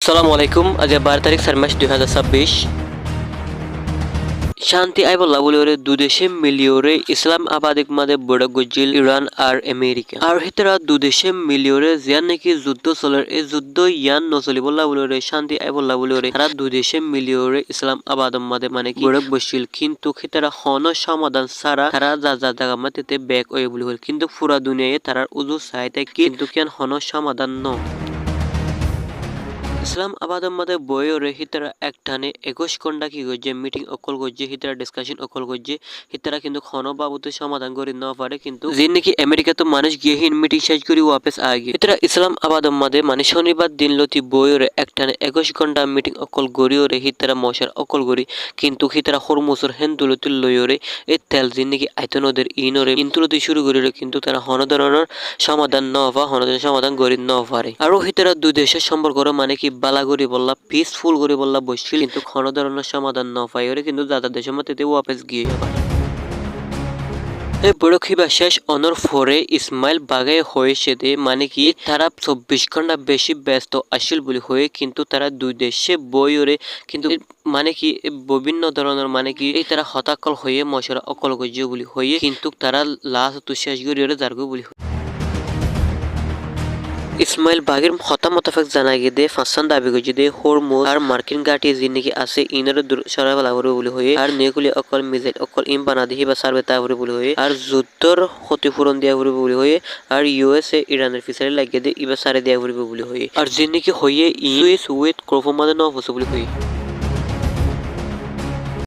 আসসালামু আলাইকুম। আজ 12 তারিখ 4 মাস 2026। শান্তি আই বল্লা বলে ওরে দুদেশে মিলিয়রে ইসলাম আবাদিক মাদে বড় গজিল ইরান আর আমেরিকা আর হিতরা দুদেশে মিলিয়রে জিয়ান নাকি যুদ্ধ চলের এই যুদ্ধ ইয়ান নচলি বল্লা বলে ওরে শান্তি আই বল্লা বলে ওরে তারা দুদেশে মিলিয়রে ইসলাম আবাদম মাদে মানে কি বড় বসিল কিন্তু হিতরা হন সমাধান সারা তারা যা যা জায়গা মাতে ব্যাক ওয়ে বলে হল কিন্তু পুরা দুনিয়ায় তারার উজু চাইতে কিন্তু কেন হন সমাধান ন ইসলাম আবাদম মাদে বয়রে হিতারা একটানে 21 ঘন্টা কি গজে মিটিং অকল গজে হিতারা ডিসকাশন অকল গজে হিতারা কিন্তু খন বাবুতে সমাধান করে না পারে কিন্তু যে নাকি আমেরিকা তো মানুষ গিয়েহীন মিটিং শেষ করে ওয়াপস আগে হিতারা ইসলাম আবাদম মাদে মানে শনিবার দিন লতি বয়রে একটানে 21 ঘন্টা মিটিং অকল গড়িওরে হিতারা মশার অকল গড়ি কিন্তু হিতারা হরমুসর হেন্দুলতি লয়রে এই তেল যে নাকি আয়তনদের ইনরে ইন্তুলতি শুরু করিলে কিন্তু তারা হন ধরনের সমাধান ন হওয়া হন সমাধান করি ন পারে আর হিতারা দুই দেশের সম্পর্ক মানে কি বালা করি বললা পিসফুল করে বললা বসছিল কিন্তু কোনো ধরনের সমাধান ন পাই ওরে কিন্তু দাদা দেশের মধ্যে ওয়াপস গিয়ে যাবার এই বড়খিবা শেষ অনর ফরে ইসমাইল বাগে হয়েছে দে মানে কি তারা 24 ঘন্টা বেশি ব্যস্ত আসিল বলে হয়ে কিন্তু তারা দুই দেশে বইরে কিন্তু মানে কি বিভিন্ন ধরনের মানে কি এই তারা হতাকল হয়ে মশরা অকল গজ্য বলে হয়ে কিন্তু তারা লাস্ট তো শেষ গড়িয়ে যারগো বলে ইসমাইল বাগের হতা মোতাফেক জানা গিয়ে দে ফাঁসান দাবি করছে দে হরমোজ আর মার্কিন ঘাটি যে নাকি আছে ইনারে সরাবেলা করে বলে হয়ে আর নেগুলি অকল মিজাইল অকল ইম বানা দিহি বা সার্বে তা করে বলে হয়ে আর যুদ্ধর ক্ষতিপূরণ দেওয়া করে বলে হয়ে আর ইউএসএ ইরানের ফিসারে লাগিয়ে দে ইবা সারে দেওয়া করে বলে হয়ে আর যে নাকি হয়ে ইউএস উইথ ক্রোফোমাদে ন হচ্ছে বলে হয়ে